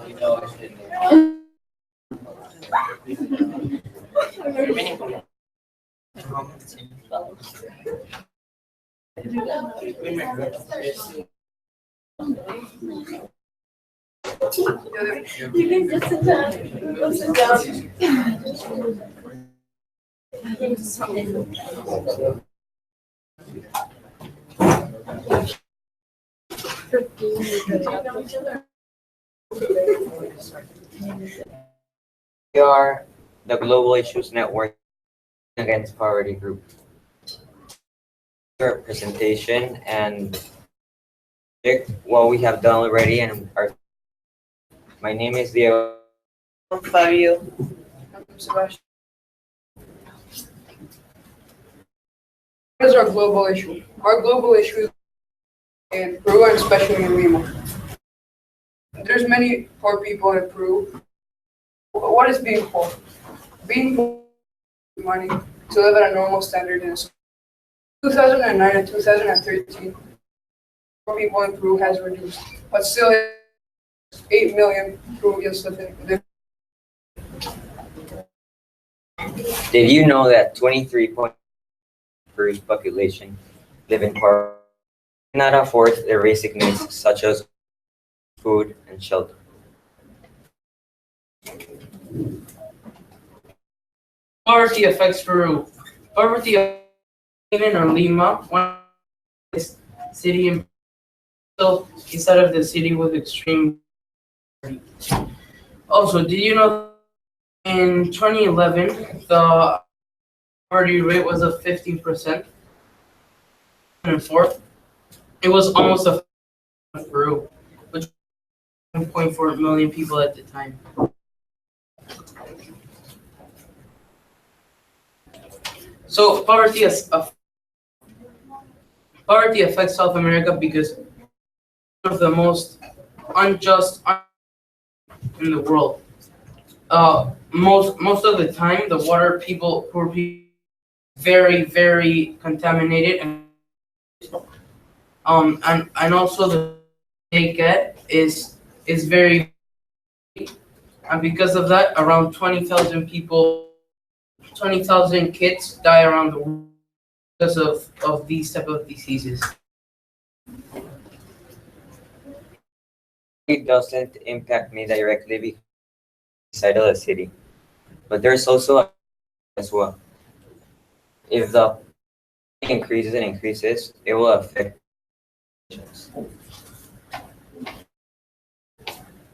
You can just sit down. Go sit down. We are the Global Issues Network Against Poverty Group. Our presentation and what we have done already and my name is Diego. Fabio. Sebastian. What is our global issue? Our global issue in Peru and especially in Lima. There's many poor people in Peru. What is being poor? Being poor is money to live at a normal standard in 2009 and 2013. Poor people in Peru has reduced, but still 8 million Peruvians live. Did you know that 23% of Peru's population live in poverty, cannot afford their basic needs such as food and shelter? Poverty affects Peru. Poverty even in Lima, one city in instead of the city with extreme poverty. Also, did you know in 2011 the poverty rate was of 15%? And fourth, it was almost a of Peru, which was 1.4 million people at the time. So poverty affects South America because one of the most unjust in the world. Most of the time, the water poor people, very contaminated, and also the they get is very, and because of that, around 20,000 people, 20,000 kids die around the world because of these type of diseases. It doesn't impact me directly because inside of the city, but there's also as well. If the increases, it will affect.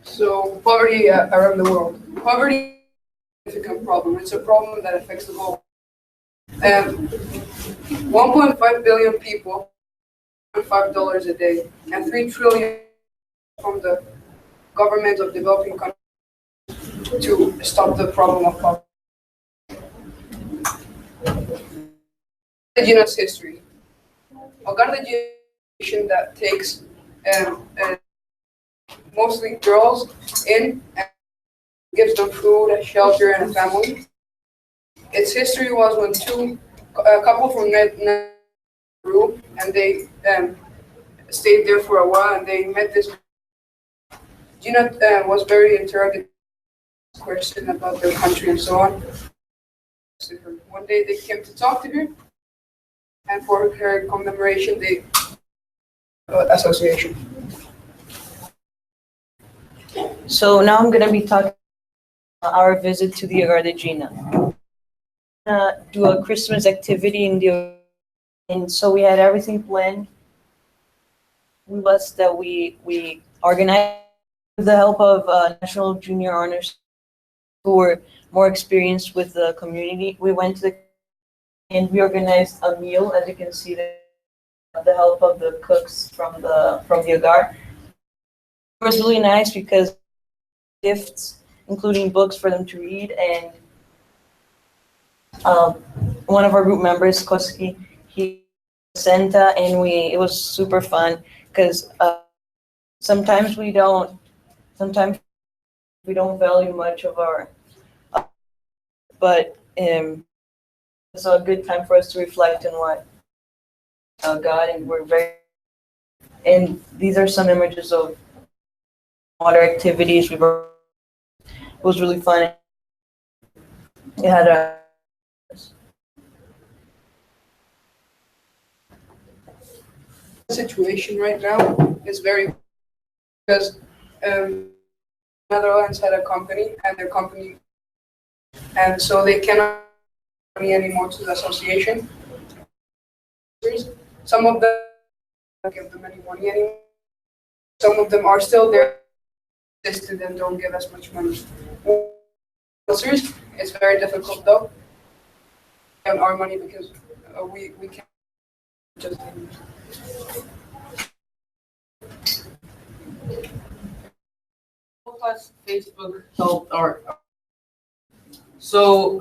So poverty around the world. Poverty is a significant problem. It's a problem that affects the whole. 1.5 billion people, $5 a day, and 3 trillion from the government of developing countries to stop the problem of poverty. Gina's history. Hogar that takes mostly girls in and gives them food, a shelter, and a family. Its history was when a couple from Peru, and they stayed there for a while, and they met this. Gina was very interrogated, question about their country and so on. One day they came to talk to her, and for her commemoration, they association. So now I'm going to be talking about our visit to the Hogar de Gina. Do a Christmas activity in the, and so we had everything planned. We organized with the help of National Junior Honors who were more experienced with the community. We went to and we organized a meal, as you can see, the help of the cooks from the Hogar. It was really nice because gifts, including books for them to read, and one of our group members, Koski, he Santa, and it was super fun because sometimes we don't value much of our, but it's a good time for us to reflect on what God, and and these are some images of water activities. It was really fun. It had a situation right now is very because Netherlands had a company and their company, and so they cannot money anymore to the association. Some of them don't give them any money anymore. Some of them are still there, assisted and don't give us much money. It's very difficult though, and our money because we can't just. How has Facebook helped our so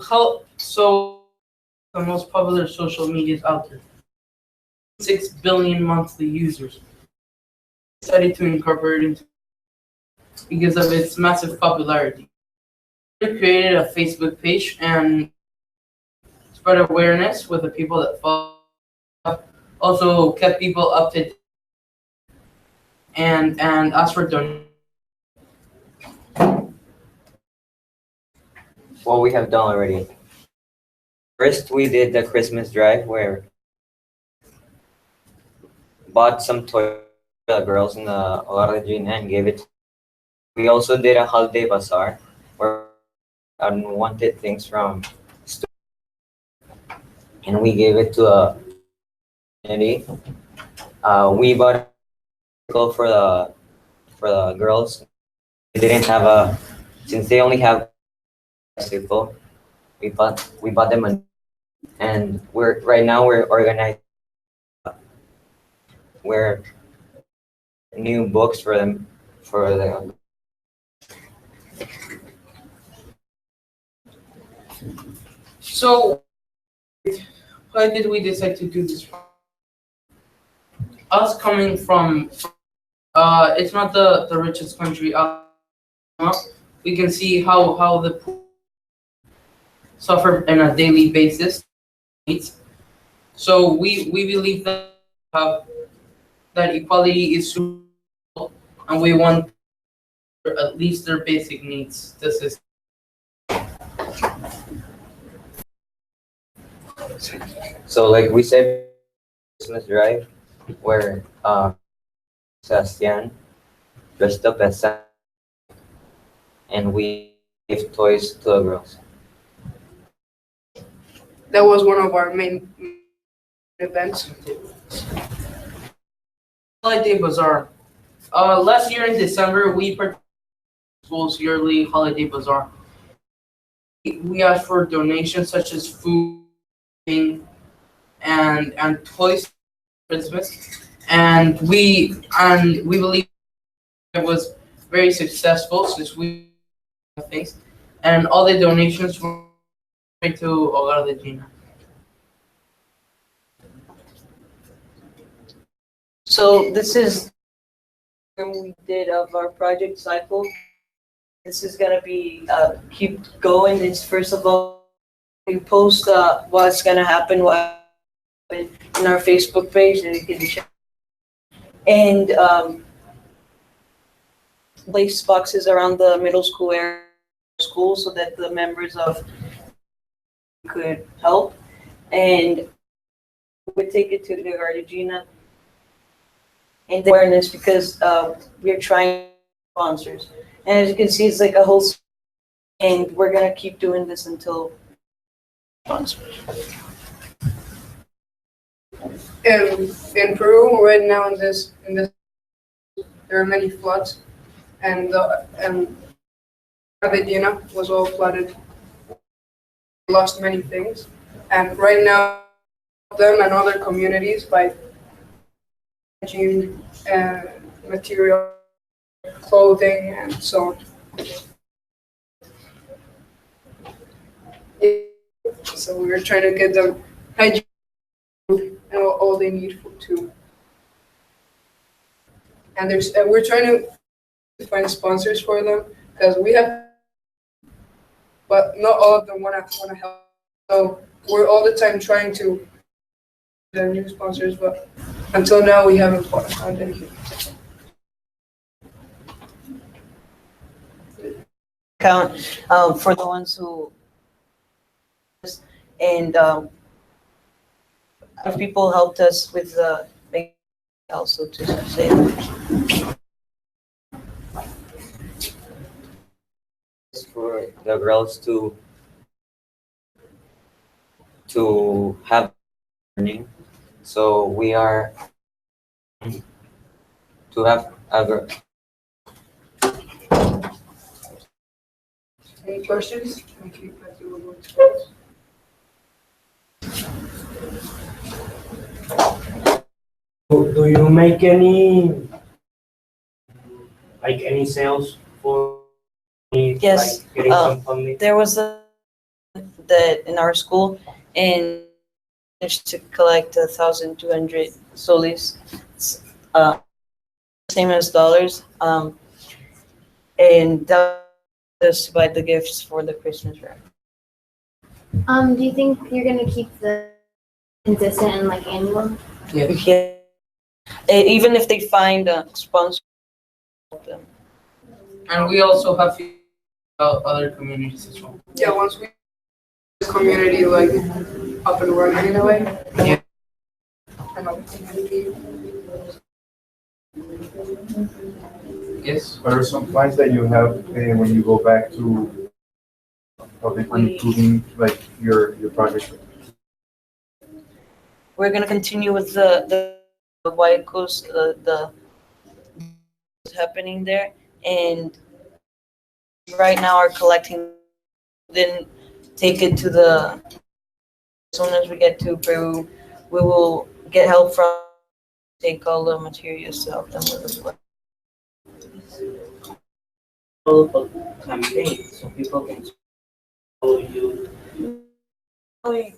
the most popular social medias out there? 6 billion monthly users. Decided to incorporate it into because of its massive popularity. They created a Facebook page and spread awareness with the people that follow. Also kept people up to date and asked for donations. What we have done already. First, we did the Christmas drive where bought some toys for the girls in the Hogar de Gina and gave it. We also did a holiday bazaar where unwanted things from students and we gave it to a community. We bought a bicycle for the girls. They didn't have a since they only have a bicycle. We bought them a and we're organizing we're new books for them for the So why did we decide to do this? Us coming from it's not the richest country out there. We can see how the poor suffer on a daily basis. So we believe that that equality is super, and we want at least their basic needs. This is so like we said Christmas drive where Sebastian dressed up as Santa and we gave toys to the girls. That was one of our main events. Holiday Bazaar. Last year in December, we participated in school's yearly Holiday Bazaar. We asked for donations such as food and toys for Christmas, and we believe it was very successful since we things, and all the donations were to Hogar de Gina. So this is what we did of our project cycle. This is gonna be keep going. It's first of all we post what's gonna happen, what happened in our Facebook page, and you can check. And place boxes around the middle school area school so that the members of could help, and we take it to the Gardegina and awareness because we're trying sponsors. And as you can see, it's like a whole, and we're gonna keep doing this until sponsors. In Peru, right now in this, there are many floods, and Medina was all flooded. We lost many things, and right now, them and other communities by hygiene material, clothing, and so on. So we were trying to get them hygiene and all they need too. And we're trying to find sponsors for them because we have, but not all of them want to help. So we're all the time trying to get new sponsors, but until now we haven't found anything. account for the ones who, and other people helped us with the bank also to say that. For the girls to have learning. So we are to have a Any questions? Okay, Do you make any sales for Yes, like getting some funding? there was a that in our school and managed to collect 1,200 solis, uh, same as dollars. And that was to buy the gifts for the Christmas wrap. Do you think you're gonna keep the consistent and like annual? Yeah. Even if they find a sponsor, help them. And we also have about other communities as well. Yeah, once we the community like up and running in a way. Yeah. And other community. Yes. What are some plans that you have when you go back to improving like your project? We're gonna continue with the White Coast, the happening there, and right now are collecting. Then take it to the. As soon as we get to Peru, we will get help from. Take all the materials to help them with as well. Follow up campaign so people can follow you. We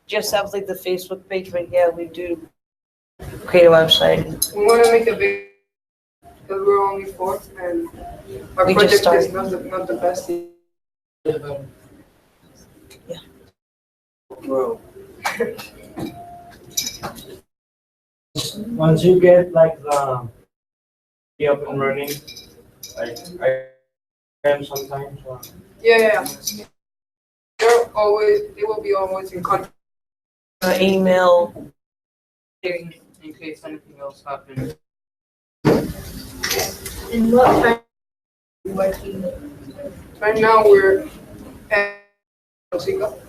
just have like the Facebook page, but yeah, we do create a website. We want to make a big, because we're only four and our We just project is started. not the best. Bro. Once you get like the be up and running, like I am sometimes. Yeah. They will be always in contact. Email. In case anything else happens. And what part are you working? Right now we're at Mexico,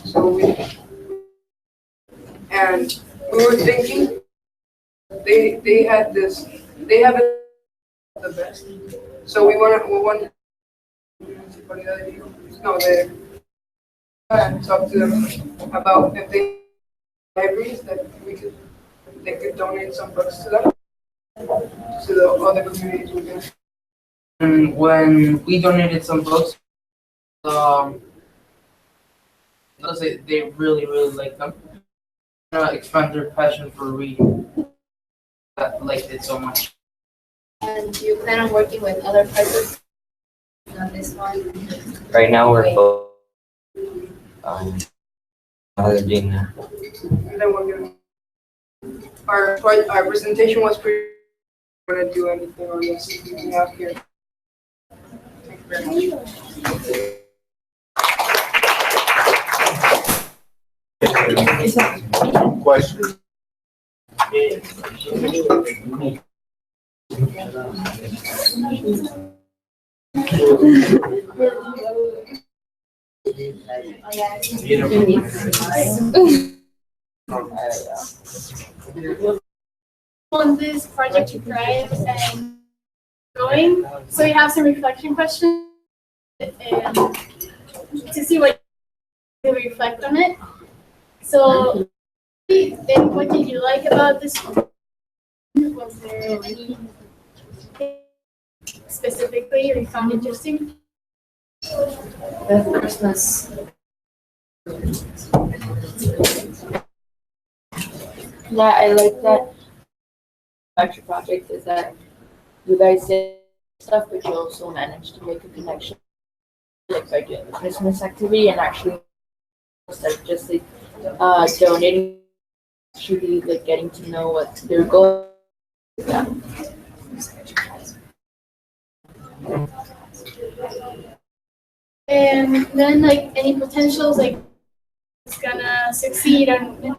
so we were thinking they have it the best, so we want no they talk to them about if they libraries that they could donate some books to them to the other communities we can. And when we donated some books, they really like them. Expand their passion for reading. That liked it so much. And do you plan on working with other partners on this one? right now we're both Gina. And then we're gonna our presentation was pretty. We're gonna do anything on this we have here. Thank you very much. Question. On this project to thrive and going. So we have some reflection questions and to see what you reflect on it. So what did you like about this? Was there any specifically you found interesting? The Christmas. Yeah, I like that extra project is that you guys did stuff, but you also managed to make a connection, like by doing the Christmas activity and actually instead of just like donating, actually like getting to know what their goal is. Yeah. And then like any potentials, like it's gonna succeed and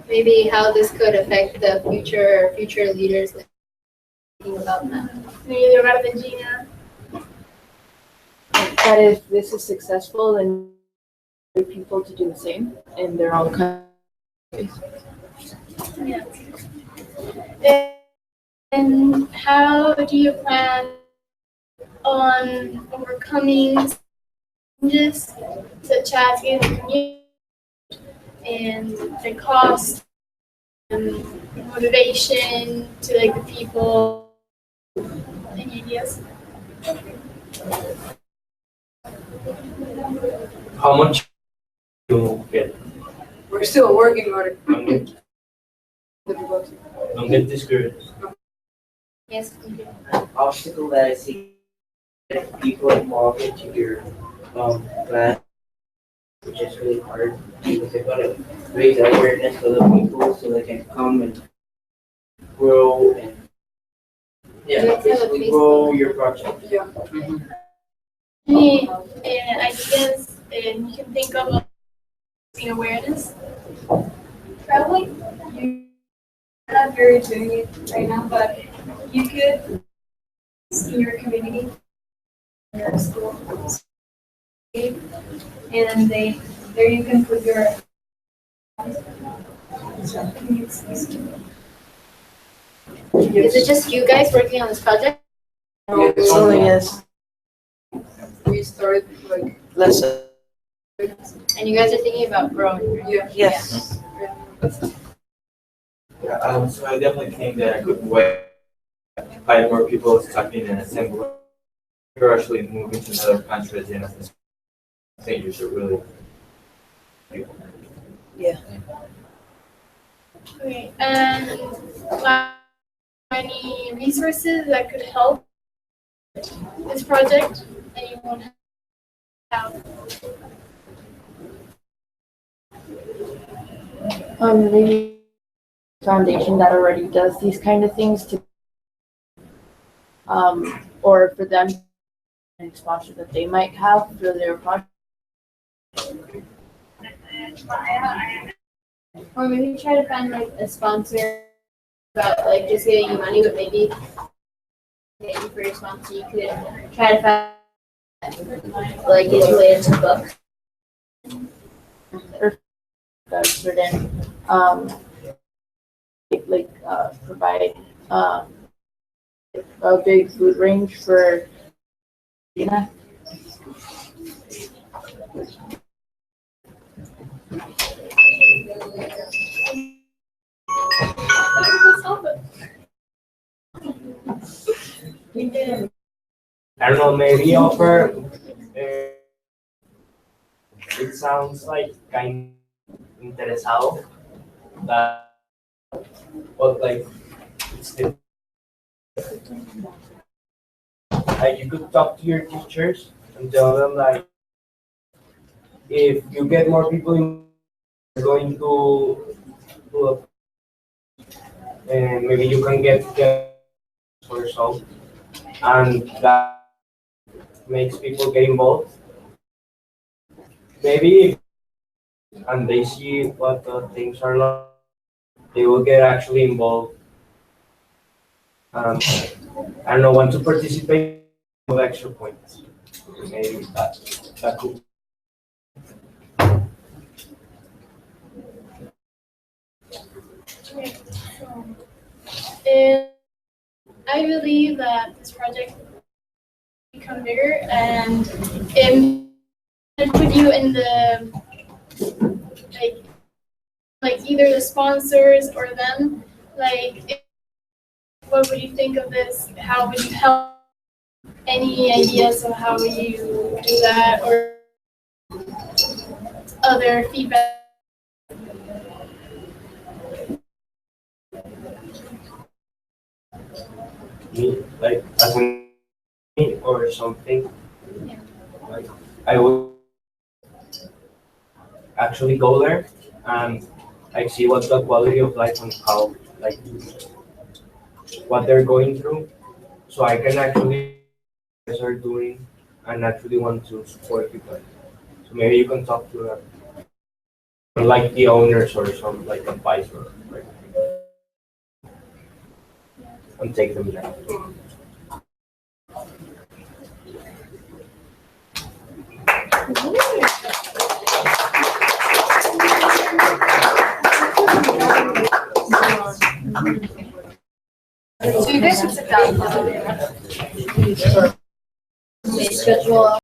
Maybe how this could affect the future leaders, like, thinking about that. maybe Hogar de Gina. That if this is successful, then people to do the same in their own countries. Yeah. And how do you plan on overcoming challenges such as in the community and the cost and motivation to like the people? Any ideas? How much you get? We're still working on it. Don't get discouraged. Yes. An obstacle that I see that people involved into your plan, which is really hard because they gotta raise awareness for the people so they can come and grow and basically grow your project. Yeah. Any ideas and you can think of raising awareness? Probably you're not very doing it right now, but you could in your community, in your school, and there you can put your Is it just you guys working on this project? It's only yes, We started like, less, And you guys are thinking about growing, right? yeah. yes. Yeah, so I definitely think that a good way to find more people stepping and assembling. You're actually moving to another country at the end of this thing, you should really. Okay, and any resources that could help this project that you won't have? Maybe foundation that already does these kind of things to, or for them, any sponsor that they might have for their project. Or maybe try to find like a sponsor about like just giving you money, but maybe paying for your sponsor, you could try to find like it's related to books. Or certain, provide, a big food range for Gina. I don't know, maybe offer. It sounds like kind of interesado, but like it's the, like you could talk to your teachers and tell them like if you get more people in, you're going to a, and maybe you can get for yourself, and that makes people get involved. Maybe and they see what the things are like, they will get actually involved. I don't know, want to participate with extra points. Maybe that could. And I believe that this project will become bigger and it put you in the like either the sponsors or them. What would you think of this? How would you help? Any ideas of how you do that or other feedback? Me, like as a me or something. Like I would actually go there and like see what the quality of life and how like what they're going through, so I can actually are doing and actually want to support you guys. So maybe you can talk to them, like the owners or some like advisor, like, and take them there. So you guys should sit down. Schedule